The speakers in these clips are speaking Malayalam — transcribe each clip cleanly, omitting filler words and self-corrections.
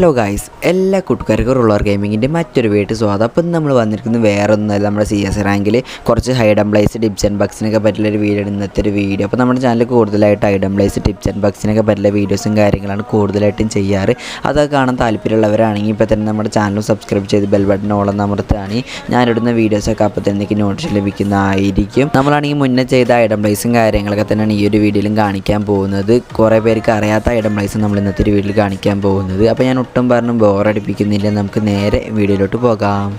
ഹലോ ഗായ്സ്, എല്ലാ കൂട്ടുകാർക്കും റൂളർ ഗെയിമിങ്ങിൻ്റെ മറ്റൊരു വീട്ടിൽ സ്വാഗതം. അപ്പം നമ്മൾ വന്നിരിക്കുന്നത് വേറെ ഒന്നുമല്ല, നമ്മുടെ CS റാങ്കിൽ കുറച്ച് hide and place tips and ബഗ്സിനൊക്കെ പറ്റിയൊരു വീഡിയോ ഇന്നത്തെ ഒരു വീഡിയോ. അപ്പോൾ നമ്മുടെ ചാനൽ കൂടുതലായിട്ട് hide and place tips and ബഗ്സിനൊക്കെ പറ്റിയുള്ള വീഡിയോസും കാര്യങ്ങളാണ് കൂടുതലായിട്ടും ചെയ്യാറ്. അതൊക്കെ കാണാൻ താല്പര്യമുള്ളവരാണെങ്കിൽ ഇപ്പോൾ തന്നെ നമ്മുടെ ചാനൽ സബ്സ്ക്രൈബ് ചെയ്ത് ബെൽ ബട്ടൺ ഓളെന്ന് അമർത്തുകയാണെങ്കിൽ ഞാനിടുന്ന വീഡിയോസൊക്കെ അപ്പോൾ തന്നെ എനിക്ക് നോട്ടിഫിക്കേഷൻ ലഭിക്കുന്നതായിരിക്കും. നമ്മളാണെങ്കിൽ മുന്നേ ചെയ്ത ഹൈഡ് ആൻഡ് പ്ലേസും കാര്യങ്ങളൊക്കെ തന്നെയാണ് ഈ ഒരു വീഡിയോയിലും കാണിക്കാൻ പോകുന്നത്. കുറേ പേർക്ക് അറിയാത്ത ഹൈഡ് ആൻഡ് പ്ലേസ് നമ്മൾ ഇന്നത്തെ ഒരു വീഡിയോയിൽ കാണിക്കാൻ പോകുന്നത്. അപ്പോൾ ഞാൻ ഒട്ടും പറഞ്ഞ് ബോറടിപ്പിക്കുന്നില്ല, നമുക്ക് നേരെ വീഡിയോയിലോട്ട് പോകാം.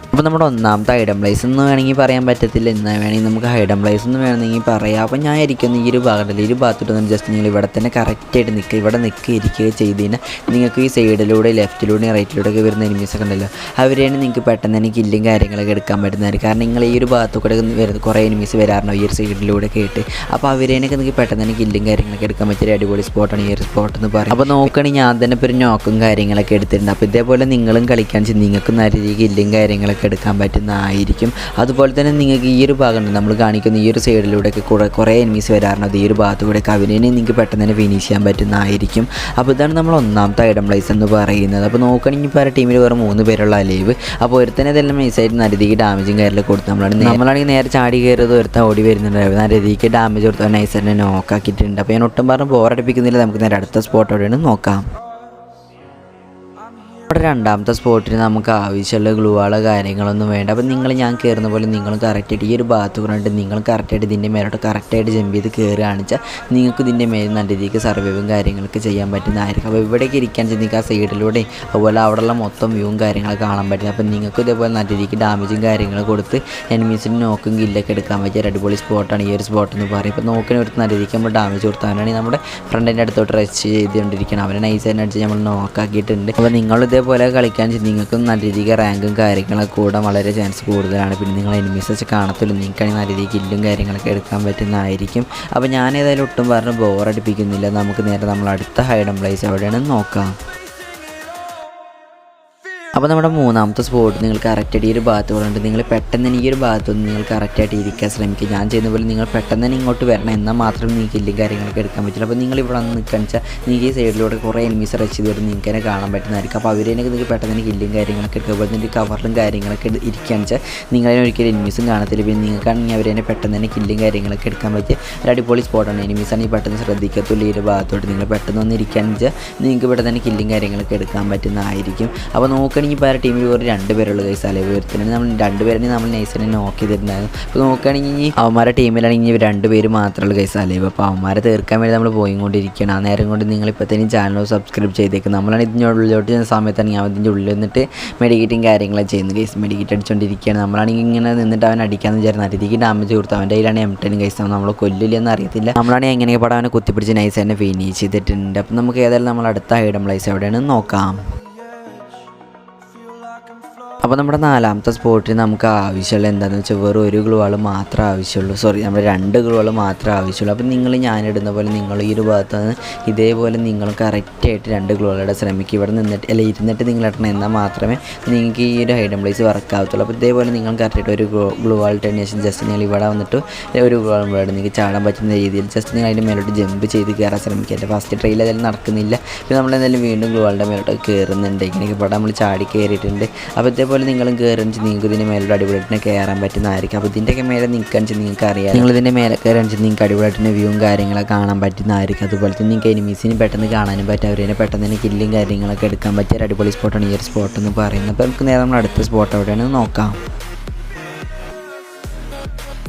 അപ്പോൾ നമ്മുടെ ഒന്നാമത്തെ ഹൈഡൻ പ്ലേസ് എന്ന് വേണമെങ്കിൽ പറയാൻ പറ്റത്തില്ല, എന്നാൽ വേണമെങ്കിൽ നമുക്ക് ഹൈഡൻ പ്ലേസ് എന്ന് വേണമെങ്കിൽ പറയാം. അപ്പോൾ ഞാൻ ഇരിക്കുന്ന ഈ ഒരു ഭാഗത്തിൽ ഈ ഒരു ഭാഗത്തോട്ട് ജസ്റ്റ് നിങ്ങൾ ഇവിടെ തന്നെ കറക്റ്റായിട്ട് നിൽക്കുക, ഇവിടെ ഇരിക്കുക ചെയ്ത് കഴിഞ്ഞാൽ നിങ്ങൾക്ക് ഈ സൈഡിലൂടെ ലെഫ്റ്റിലൂടെ റൈറ്റിലൂടെ ഒക്കെ വരുന്ന എനിമീസൊക്കെ ഉണ്ടല്ലോ, അവരെയാണ് നിങ്ങൾക്ക് പെട്ടെന്ന് തന്നെ കില്ലും കാര്യങ്ങളൊക്കെ എടുക്കാൻ പറ്റുന്നതായിരിക്കും. കാരണം നിങ്ങൾ ഈ ഒരു ഭാഗത്തു കൂടെ വരുന്ന കുറേ എനിമീസ് വരാറുണ്ടോ ഈ ഒരു സൈഡിലൂടെ ഒക്കെ ആയിട്ട്. അപ്പോൾ അവരേനൊക്കെ നിങ്ങൾക്ക് പെട്ടെന്ന് തന്നെ കില്ലും കാര്യങ്ങളൊക്കെ എടുക്കാൻ പറ്റിയ അടിപൊളി സ്പോട്ടാണ് ഈ ഒരു സ്പോട്ട് എന്ന് പറയും. അപ്പോൾ നോക്കുകയാണെങ്കിൽ ഞാൻ തന്നെ ഇപ്പോൾ ഒരു നോക്കും കാര്യങ്ങളൊക്കെ എടുത്തിട്ടുണ്ട്. അപ്പോൾ ഇതേപോലെ നിങ്ങളും കളിക്കാൻ നിങ്ങൾക്ക് നല്ല രീതിയിൽ കില്ലും കാര്യങ്ങളൊക്കെ എടുക്കാൻ പറ്റുന്നതായിരിക്കും. അതുപോലെ തന്നെ നിങ്ങൾക്ക് ഈ ഒരു ഭാഗമുണ്ട്, നമ്മൾ കാണിക്കുന്ന ഈ ഒരു സൈഡിലൂടെയൊക്കെ കുറേ എനിമീസ് വരാറുണ്ട്. ഈ ഒരു ഭാഗത്തുകൂടെയൊക്കെ അവനെ നിങ്ങൾക്ക് പെട്ടെന്ന് തന്നെ ഫിനിഷ് ചെയ്യാൻ പറ്റുന്നതായിരിക്കും. അപ്പോൾ ഇതാണ് നമ്മൾ ഒന്നാമത്തെ ഹൈഡൻ പ്ലേസ് എന്ന് പറയുന്നത്. അപ്പോൾ നോക്കുകയാണെങ്കിൽ ഇപ്പോൾ ടീമിൽ വേറെ 3 പേരുള്ള ലൈവ്. അപ്പോൾ ഒരുത്തന്നെ ഇതെല്ലാം നൈസായിട്ട് നല്ല രീതിക്ക് ഡാമേജും കാര്യങ്ങളൊക്കെ കൊടുത്ത് നമ്മളാണെങ്കിൽ നേരെ ചാടി കയറിയത് ഒരുത്തൻ ഓടി വരുന്നുണ്ടായിരുന്നു, നല്ല രീതിക്ക് ഡാമേജ് കൊടുത്ത് നൈസായിട്ട് തന്നെ നോക്കാക്കിയിട്ടുണ്ട്. അപ്പോൾ ഞാൻ ഒട്ടും പറഞ്ഞ് ബോറടിപ്പിക്കുന്നില്ല, നമുക്ക് നേരെ അടുത്ത സ്പോട്ട് എവിടെയാണ് നോക്കാം. അവിടെ രണ്ടാമത്തെ സ്പോട്ടിന് നമുക്ക് ആവശ്യമുള്ള ഗ്ലൂവാളോ കാര്യങ്ങളൊന്നും വേണ്ട. അപ്പോൾ ഞാൻ കയറുന്ന പോലെ നിങ്ങൾ കറക്റ്റായിട്ട് ഈ ഒരു ഭാഗത്ത് കൊണ്ടിട്ട് നിങ്ങൾ കറക്റ്റായിട്ട് ഇതിൻ്റെ മേലോട്ട് കറക്റ്റായിട്ട് ജമ്പ് ചെയ്ത് കയറി കാണിച്ചാൽ നിങ്ങൾക്ക് ഇതിൻ്റെ മേലെ നല്ല രീതിക്ക് സർവൈവും കാര്യങ്ങളൊക്കെ ചെയ്യാൻ പറ്റുന്നതായിരിക്കും. അപ്പോൾ ഇവിടേക്ക് ഇരിക്കാൻ നിങ്ങൾക്ക് ആ സൈഡിലൂടെ അതുപോലെ അവിടെയുള്ള മൊത്തം വ്യൂവും കാര്യങ്ങളൊക്കെ കാണാൻ പറ്റും. അപ്പോൾ നിങ്ങൾക്ക് ഇതേപോലെ നല്ല രീതിക്ക് ഡാമേജും കാര്യങ്ങളും കൊടുത്ത് എനിമീസിന് നോക്കും ഗില്ലൊക്കെ എടുക്കാൻ പറ്റിയ ഒരു അടിപൊളി സ്പോട്ടാണ് ഈ ഒരു സ്പോട്ട് എന്ന് പറയും. ഇപ്പോൾ നോക്കിന് ഒരു നല്ല രീതിക്ക് നമ്മൾ ഡാമേജ് കൊടുത്താണെങ്കിൽ നമ്മുടെ ഫ്രണ്ടിൻ്റെ അടുത്തോട്ട് റച്ച് ചെയ്തുകൊണ്ടിരിക്കണം. അവനെ നൈസായിട്ട് അടിച്ച് നമ്മൾ നോക്കാക്കിയിട്ടുണ്ട്. അപ്പോൾ നിങ്ങൾ ഇതേപോലെ കളിക്കാൻ നിങ്ങൾക്ക് നല്ല രീതിക്ക് റാങ്കും കാര്യങ്ങളൊക്കെ കൂടാൻ വളരെ ചാൻസ് കൂടുതലാണ്. പിന്നെ നിങ്ങൾ എനിമീസ് വെച്ച് കാണത്തുള്ളൂ, നിങ്ങൾക്കാണെങ്കിൽ നല്ല രീതിക്ക് കില്ലും കാര്യങ്ങളൊക്കെ എടുക്കാൻ പറ്റുന്നതായിരിക്കും. അപ്പോൾ ഞാൻ ഏതായാലും ഒട്ടും പറഞ്ഞ് ബോറടിപ്പിക്കുന്നില്ല, നമുക്ക് നേരെ നമ്മൾ അടുത്ത ഹൈഡൻ പ്ലേസ് എവിടെയാണെന്ന് നോക്കാം. അപ്പോൾ നമ്മുടെ മൂന്നാമത്തെ സ്പോട്ട് നിങ്ങൾ കറക്റ്റായിട്ട് ഈ ഒരു ഭാഗത്ത് കൊണ്ടുണ്ട് നിങ്ങൾ പെട്ടെന്ന് തന്നെ ഈ ഒരു ഭാഗത്തൊന്ന് നിങ്ങൾ കറക്റ്റായിട്ട് ഇരിക്കാൻ ശ്രമിക്കുക. ഞാൻ ചെയ്യുന്ന പോലെ നിങ്ങൾ പെട്ടെന്ന് തന്നെ ഇങ്ങോട്ട് വരണം, എന്നാൽ മാത്രമേ നിങ്ങൾക്ക് കില്ലും കാര്യങ്ങളൊക്കെ എടുക്കാൻ പറ്റില്ല. അപ്പോൾ നിങ്ങൾ ഇവിടെ വന്ന് നിൽക്കാന്ന് വെച്ചാൽ നിങ്ങൾക്ക് ഈ സൈഡിലൂടെ കുറേ എനിമീസ് റച്ച് ചെയ്ത് വരും, നിങ്ങൾക്ക് തന്നെ കാണാൻ പറ്റുന്നതായിരിക്കും. അപ്പോൾ അവരേനൊക്കെ നിങ്ങൾക്ക് പെട്ടെന്ന് തന്നെ കില്ലും കാര്യങ്ങളൊക്കെ എടുക്കുക. അതുപോലെ തന്നെ കവറിലും കാര്യങ്ങളൊക്കെ ഇരിക്കുകയെന്ന് വെച്ചാൽ നിങ്ങളതിനെ ഒരിക്കലും എനിമീസും കാണത്തില്ല. പിന്നെ നിങ്ങൾക്കാണെങ്കിൽ അവരേനെ പെട്ടെന്ന് തന്നെ കില്ലും കാര്യങ്ങളൊക്കെ എടുക്കാൻ പറ്റിയ ഒരു അടിപൊളി സ്പോട്ടാണ്. എനിമീസാണെങ്കിൽ പെട്ടെന്ന് ശ്രദ്ധിക്കത്തുള്ള ഈ ഒരു ഭാഗത്തോട്ട് നിങ്ങൾ പെട്ടെന്ന് വന്ന് ഇരിക്കുകയെന്ന് വെച്ചാൽ നിങ്ങൾക്ക് പെട്ടെന്ന് തന്നെ കില്ലും കാര്യങ്ങളൊക്കെ എടുക്കാൻ പറ്റുന്നതായിരിക്കും. അപ്പോൾ നോക്കുകയാണെങ്കിൽ ഇപ്പോൾ ടീമിൽ ഒരു 2 പേരുള്ള കൈസാലേ വരുത്തന്നെ നമ്മൾ 2 പേരെ നമ്മൾ നൈസിനെ നോക്ക് ചെയ്തിട്ടുണ്ടായിരുന്നു. അപ്പോൾ നോക്കുകയാണെങ്കിൽ അവന്മാരുടെ ടീമിലാണെങ്കിൽ 2 പേര് മാത്രമുള്ള കൈസാലേ. അപ്പോൾ അവന്മാരെ തീർക്കാൻ വേണ്ടി നമ്മൾ പോയിക്കൊണ്ടിരിക്കുകയാണ്. ആ നേരം കൊണ്ട് നിങ്ങളിപ്പോഴത്തേനും ചാനൽ സബ്സ്ക്രൈബ് ചെയ്തേക്കും. നമ്മളാണ് ഇതിൻ്റെ ഉള്ളിലോട്ട് ചെന്ന സമയത്താണ് ഞാൻ ഇതിൻ്റെ ഉള്ളിൽ നിന്നിട്ട് മെഡിക്കേറ്റും കാര്യങ്ങളൊക്കെ ചെയ്യുന്നത്. കേസ് മെഡിക്കേറ്റ് അടിച്ചുകൊണ്ടിരിക്കുകയാണ്. നമ്മളാണെങ്കിൽ ഇങ്ങനെ നിന്നിട്ട് അവൻ അടിക്കാമെന്ന് വിചാരിച്ചു രീതിക്ക് ഡാമേജ് കൊടുത്തു. അവൻ്റെ കയ്യിലാണ് M10 കൈസ്, നമ്മൾ കൊല്ലില്ലെന്ന് അറിയത്തില്ല. നമ്മളാണെങ്കിൽ എങ്ങനെയൊക്കെ പടം അവനെ കുത്തിപ്പിടിച്ച് നൈസ് തന്നെ ഫിനിഷ് ചെയ്തിട്ടുണ്ട്. അപ്പോൾ നമുക്ക് ഏതായാലും നമ്മൾ അടുത്ത ഹൈഡൻ പ്ലേസ് എവിടെയാണെന്ന് നോക്കാം. അപ്പോൾ നമ്മുടെ നാലാമത്തെ സ്പോട്ടിന് നമുക്ക് ആവശ്യമുള്ള എന്താണെന്ന് വെച്ചാൽ വെറും ഒരു ഗ്ലൂവാൾ മാത്രമേ ആവശ്യമുള്ളൂ. നമ്മുടെ 2 ഗ്ലൂവാൾ മാത്രമേ ആവശ്യമുള്ളൂ. അപ്പോൾ നിങ്ങൾ ഞാനിടുന്ന പോലെ നിങ്ങൾ ഈ ഒരു ഭാഗത്ത് നിന്ന് ഇതേപോലെ നിങ്ങൾ കറക്റ്റായിട്ട് 2 ഗ്ലൂവാളിടെ ശ്രമിക്കുക. ഇവിടെ നിന്നിട്ട് ഇരുന്നിട്ട് നിങ്ങൾ ഇടണം, എന്നാൽ മാത്രമേ നിങ്ങൾക്ക് ഈ ഒരു ഹൈഡൻ പ്ലേസ് വർക്ക് ആവത്തുള്ളൂ. അപ്പോൾ ഇതേപോലെ നിങ്ങൾ കറക്റ്റായിട്ട് ഒരു ഗ്ലൂവാൾ ഇട്ടതിന് ശേഷം ജസ്റ്റ് നിങ്ങൾ ഇവിടെ വന്നിട്ട് ഒരു ഗ്ലൂവാൾ ഇവിടെ നിങ്ങൾക്ക് ചാടാൻ പറ്റുന്ന രീതിയിൽ ജസ്റ്റ് നിങ്ങൾ അതിൻ്റെ മേലോട്ട് ജമ്പ് ചെയ്ത് കയറാൻ ശ്രമിക്കുക. എൻ്റെ ഫസ്റ്റ് ട്രെയിൽ അതെല്ലാം നടക്കുന്നില്ല. പിന്നെ നമ്മളെന്തായാലും വീണ്ടും ഗ്ലൂവാളുടെ മേലോട്ട് കയറുന്നുണ്ട്. ഇങ്ങനെയൊക്കെ ഇവിടെ നമ്മൾ ചാടി കയറിയിട്ടുണ്ട്. അപ്പോൾ ഇതേപോലെ നിങ്ങളും കയറിച്ച് നിങ്ങൾക്ക് ഇതിൻ്റെ മേലോട്ട് അടിപൊളിയായിട്ട് കയറാൻ പറ്റുന്നതായിരിക്കും. അപ്പോൾ ഇതിൻ്റെയൊക്കെ മേലെ നിൽക്കാന്ന് നിങ്ങൾക്ക് അറിയാം, നിങ്ങൾ ഇതിൻ്റെ മേലെ കയറാന്ന് നിങ്ങൾക്ക് അടിപൊളിയായിട്ട് വ്യൂവും കാര്യങ്ങളൊക്കെ കാണാൻ പറ്റുന്നതായിരിക്കും. അതുപോലെ തന്നെ നിങ്ങൾക്ക് എനിമീസിന് പെട്ടെന്ന് കാണാനും പറ്റും, അവരെ പെട്ടെന്ന് തന്നെ കില്ലും കാര്യങ്ങളൊക്കെ എടുക്കാൻ പറ്റിയ ഒരു അടിപൊളി സ്പോട്ടാണ് ഈ ഒരു സ്പോട്ട് എന്ന് പറയുന്നത്. അപ്പോൾ നമുക്ക് നേരെ നമ്മൾ അടുത്ത സ്പോട്ട് എവിടെയാണ് നോക്കാം.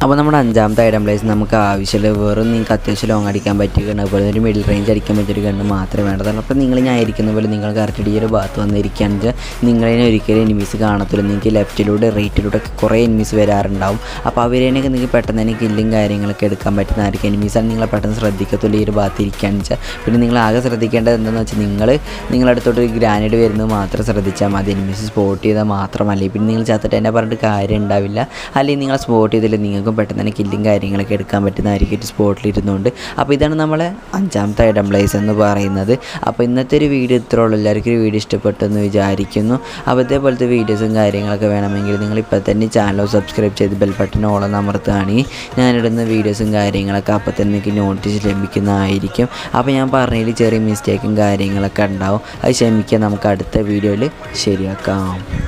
അപ്പോൾ നമ്മുടെ 5ാമത്തെ ഹൈഡൻ പ്ലേസ് നമുക്ക് ആവശ്യമുള്ള വെറും നിങ്ങൾക്ക് അത്യാവശ്യം ലോങ് അടിക്കാൻ പറ്റിയ ഗണ്ണ്, അതുപോലെ ഒരു മിഡിൽ റേഞ്ച് അടിക്കാൻ പറ്റിയൊരു ഗണ്ണ് മാത്രമേ വേണ്ടതുള്ളൂ. അപ്പോൾ നിങ്ങൾ ഞാൻ ഇരിക്കുന്ന പോലെ നിങ്ങൾ കറക്റ്റ് ഈ ഒരു ഭാഗത്ത് വന്നിരിക്കുകയാണെന്ന് വെച്ചാൽ നിങ്ങളതിനെ ഒരിക്കലും എനിമീസ് കാണത്തില്ല. നിങ്ങൾക്ക് ലെഫ്റ്റിലൂടെ റൈറ്റിലൂടെ കുറേ എനിമീസ് വരാറുണ്ടാവും. അപ്പോൾ അവരേനൊക്കെ നിങ്ങൾക്ക് പെട്ടെന്ന് തന്നെ കില്ലും കാര്യങ്ങളൊക്കെ എടുക്കാൻ പറ്റുന്നതായിരിക്കും. എനിമീസാണ് നിങ്ങളെ പെട്ടെന്ന് ശ്രദ്ധിക്കത്തുള്ളൂ ഈ ഒരു ഭാഗത്ത് ഇരിക്കുകയാണെന്ന് വെച്ചാൽ. പിന്നെ നിങ്ങൾ ആകെ ശ്രദ്ധിക്കേണ്ടത് എന്താണെന്ന് വെച്ചാൽ നിങ്ങളടുത്തോട്ട് ഒരു ഗ്രാനേഡ് വരുന്നത് മാത്രം ശ്രദ്ധിച്ചാൽ മതി. എനിമീസ് സ്പോട്ട് ചെയ്താൽ മാത്രമല്ല, പിന്നെ നിങ്ങൾ ചത്തിട്ട് എന്നെ പറഞ്ഞിട്ട് കാര്യം ഉണ്ടാവില്ല. അല്ലെങ്കിൽ നിങ്ങൾ സ്പോട്ട് ചെയ്തില്ല നിങ്ങൾക്ക് നമുക്കും പെട്ടെന്ന് തന്നെ കില്ലും കാര്യങ്ങളൊക്കെ എടുക്കാൻ പറ്റുന്നതായിരിക്കും ഒരു സ്പോട്ടിലിരുന്നുകൊണ്ട്. അപ്പോൾ ഇതാണ് നമ്മളെ 5ാമത്തെ ഐഡം പ്ലേസ് എന്ന് പറയുന്നത്. അപ്പോൾ ഇന്നത്തെ ഒരു വീഡിയോ ഇത്രേ ഉള്ളൂ. എല്ലാവർക്കും ഒരു വീഡിയോ ഇഷ്ടപ്പെട്ടെന്ന് വിചാരിക്കുന്നു. അപ്പോൾ ഇതേപോലത്തെ വീഡിയോസും കാര്യങ്ങളൊക്കെ വേണമെങ്കിൽ നിങ്ങളിപ്പോൾ തന്നെ ചാനൽ സബ്സ്ക്രൈബ് ചെയ്ത് ബെൽ ബട്ടൺ ഓൾ എന്ന് അമർത്തുകയാണെങ്കിൽ ഞാനിടുന്ന വീഡിയോസും കാര്യങ്ങളൊക്കെ അപ്പോൾ തന്നെ നിങ്ങൾക്ക് നോട്ടീസ് ലഭിക്കുന്നതായിരിക്കും. അപ്പോൾ ഞാൻ പറഞ്ഞതിൽ ചെറിയ മിസ്റ്റേക്കും കാര്യങ്ങളൊക്കെ ഉണ്ടാവും, അത് ക്ഷമിക്കുക. നമുക്ക് അടുത്ത വീഡിയോയിൽ ശരിയാക്കാം.